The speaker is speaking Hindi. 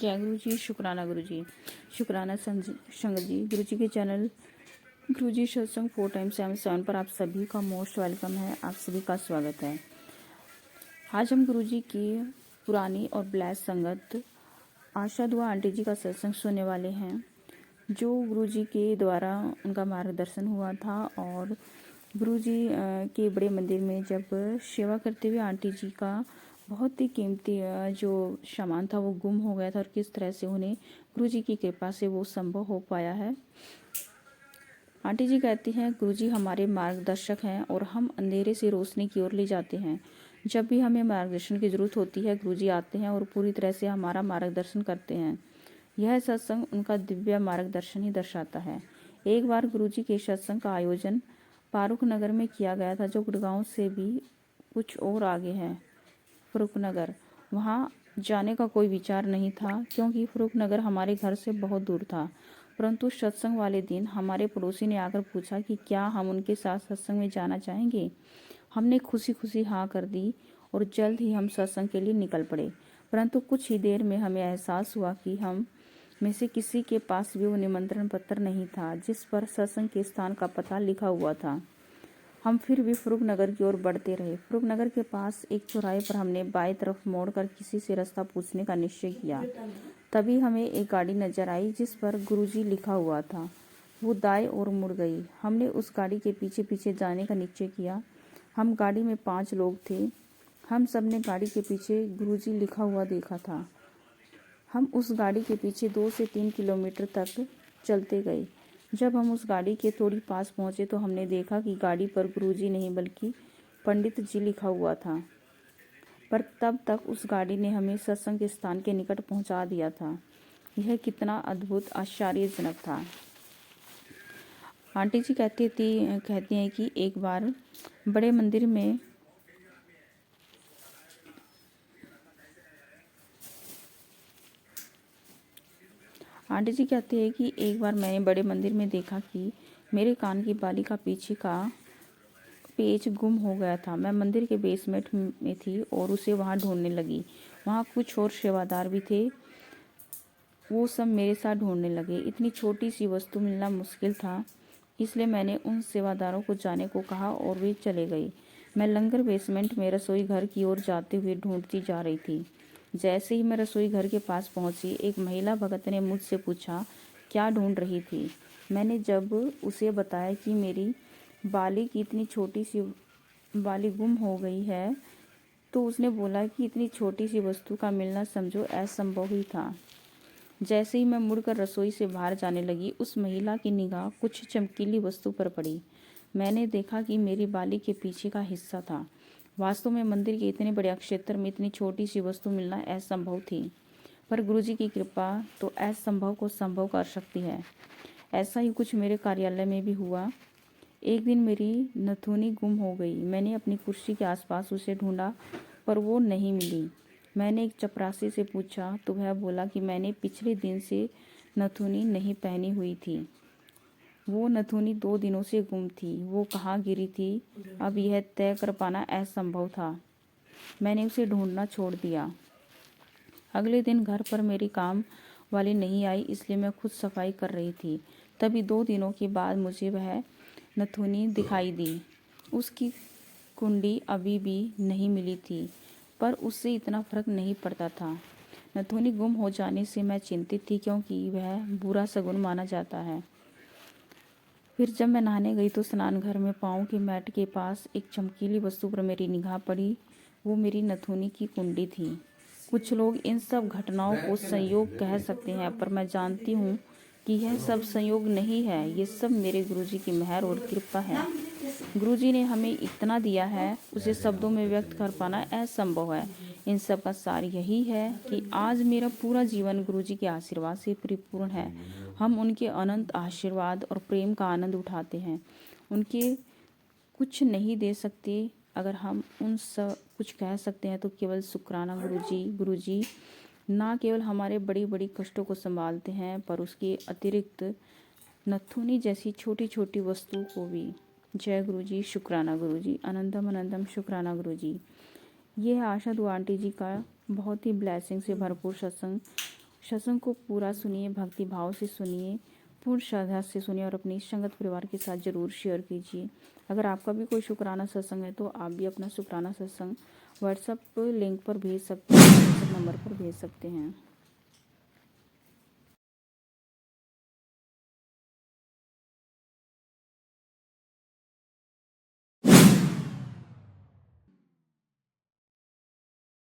क्या गुरु जी, शुक्राना गुरु जी, शुक्राना संगत जी। गुरु जी के चैनल गुरु जी सत्संग 4x7 पर आप सभी का मोस्ट वेलकम है, आप सभी का स्वागत है। आज हम गुरु जी की पुरानी और ब्लेस संगत आशा दुआ आंटी जी का सत्संग सुनने वाले हैं, जो गुरु जी के द्वारा उनका मार्गदर्शन हुआ था। और गुरु जी के बड़े मंदिर में जब सेवा करते हुए आंटी जी का बहुत ही कीमती जो सामान था वो गुम हो गया था, और किस तरह से उन्हें गुरु जी की कृपा से वो संभव हो पाया है। आंटी जी कहती हैं, गुरु जी हमारे मार्गदर्शक हैं और हम अंधेरे से रोशनी की ओर ले जाते हैं। जब भी हमें मार्गदर्शन की ज़रूरत होती है, गुरु जी आते हैं और पूरी तरह से हमारा मार्गदर्शन करते हैं। यह सत्संग उनका दिव्य मार्गदर्शन ही दर्शाता है। एक बार गुरु जी के सत्संग का आयोजन फारूक नगर में किया गया था, जो गुड़गांव से भी कुछ और आगे है। फारूक नगर, वहाँ जाने का कोई विचार नहीं था, क्योंकि फारूक नगर हमारे घर से बहुत दूर था। परंतु सत्संग वाले दिन हमारे पड़ोसी ने आकर पूछा कि क्या हम उनके साथ सत्संग में जाना चाहेंगे। हमने खुशी खुशी हाँ कर दी और जल्द ही हम सत्संग के लिए निकल पड़े। परंतु कुछ ही देर में हमें एहसास हुआ कि हम में से किसी के पास भी वो निमंत्रण पत्र नहीं था जिस पर सत्संग के स्थान का पता लिखा हुआ था। हम फिर भी फारूक नगर की ओर बढ़ते रहे। फारूक नगर के पास एक चौराहे पर हमने बाईं तरफ मोड़कर किसी से रास्ता पूछने का निश्चय किया। तभी हमें एक गाड़ी नजर आई जिस पर गुरुजी लिखा हुआ था। वो दाएं ओर मुड़ गई। हमने उस गाड़ी के पीछे पीछे जाने का निश्चय किया। हम गाड़ी में 5 लोग थे। हम सब ने गाड़ी के पीछे गुरुजी लिखा हुआ देखा था। हम उस गाड़ी के पीछे 2 से 3 किलोमीटर तक चलते गए। जब हम उस गाड़ी के थोड़ी पास पहुंचे तो हमने देखा कि गाड़ी पर गुरुजी नहीं बल्कि पंडित जी लिखा हुआ था। पर तब तक उस गाड़ी ने हमें सत्संग के स्थान के निकट पहुंचा दिया था। यह कितना अद्भुत आश्चर्यजनक था। आंटी जी कहती हैं कि एक बार बड़े मंदिर में आंटी जी कहती है कि एक बार मैंने बड़े मंदिर में देखा कि मेरे कान की बाली का पीछे का पेच गुम हो गया था। मैं मंदिर के बेसमेंट में थी और उसे वहां ढूंढने लगी। वहां कुछ और सेवादार भी थे, वो सब मेरे साथ ढूंढने लगे। इतनी छोटी सी वस्तु मिलना मुश्किल था, इसलिए मैंने उन सेवादारों को जाने को कहा और वे चले गए। मैं लंगर बेसमेंट में रसोई घर की ओर जाते हुए ढूंढती जा रही थी। जैसे ही मैं रसोई घर के पास पहुंची, एक महिला भगत ने मुझसे पूछा, क्या ढूंढ रही थी। मैंने जब उसे बताया कि मेरी बाली की इतनी छोटी सी बाली गुम हो गई है, तो उसने बोला कि इतनी छोटी सी वस्तु का मिलना समझो असंभव ही था। जैसे ही मैं मुड़कर रसोई से बाहर जाने लगी, उस महिला की निगाह कुछ चमकीली वस्तु पर पड़ी। मैंने देखा कि मेरी बाली के पीछे का हिस्सा था। वास्तव में मंदिर के इतने बड़े क्षेत्र में इतनी छोटी सी वस्तु मिलना असंभव थी, पर गुरुजी की कृपा तो असंभव को संभव कर सकती है। ऐसा ही कुछ मेरे कार्यालय में भी हुआ। एक दिन मेरी नथुनी गुम हो गई। मैंने अपनी कुर्सी के आसपास उसे ढूंढा, पर वो नहीं मिली। मैंने एक चपरासी से पूछा तो वह बोला कि मैंने पिछले दिन से नथुनी नहीं पहनी हुई थी। वो नथुनी 2 दिनों से गुम थी। वो कहाँ गिरी थी, अब यह तय कर पाना असंभव था। मैंने उसे ढूंढना छोड़ दिया। अगले दिन घर पर मेरी काम वाली नहीं आई, इसलिए मैं खुद सफाई कर रही थी। तभी 2 दिनों के बाद मुझे वह नथुनी दिखाई दी। उसकी कुंडी अभी भी नहीं मिली थी, पर उससे इतना फर्क नहीं पड़ता था। नथुनी गुम हो जाने से मैं चिंतित थी, क्योंकि वह बुरा शगुन माना जाता है। फिर जब मैं नहाने गई तो स्नान घर में पाँव के मैट के पास एक चमकीली वस्तु पर मेरी निगाह पड़ी। वो मेरी नथुनी की कुंडी थी। कुछ लोग इन सब घटनाओं को संयोग कह सकते हैं, पर मैं जानती हूँ कि यह सब संयोग नहीं है। ये सब मेरे गुरुजी की मेहर और कृपा है। गुरुजी ने हमें इतना दिया है, उसे शब्दों में व्यक्त कर पाना असंभव है। इन सब का सार यही है कि आज मेरा पूरा जीवन गुरुजी के आशीर्वाद से परिपूर्ण है। हम उनके अनंत आशीर्वाद और प्रेम का आनंद उठाते हैं। उनके कुछ नहीं दे सकते, अगर हम उन सब कुछ कह सकते हैं तो केवल शुक्राना गुरुजी। गुरुजी ना केवल हमारे बड़ी बड़ी कष्टों को संभालते हैं, पर उसके अतिरिक्त नथुनी जैसी छोटी छोटी वस्तुओं को भी। जय गुरुजी, शुक्राना गुरुजी, अनंतम अनंतम शुक्राना गुरुजी। ये है आशा दुआ आंटी जी का बहुत ही ब्लेसिंग से भरपूर सत्संग। सत्संग को पूरा सुनिए, भक्ति भाव से सुनिए, पूर्ण श्रद्धा से सुनिए और अपनी संगत परिवार के साथ ज़रूर शेयर कीजिए। अगर आपका भी कोई शुक्राना सत्संग है तो आप भी अपना शुक्राना सत्संग व्हाट्सएप लिंक पर भेज सकते हैं, व्हाट्सएप नंबर पर भेज सकते हैं।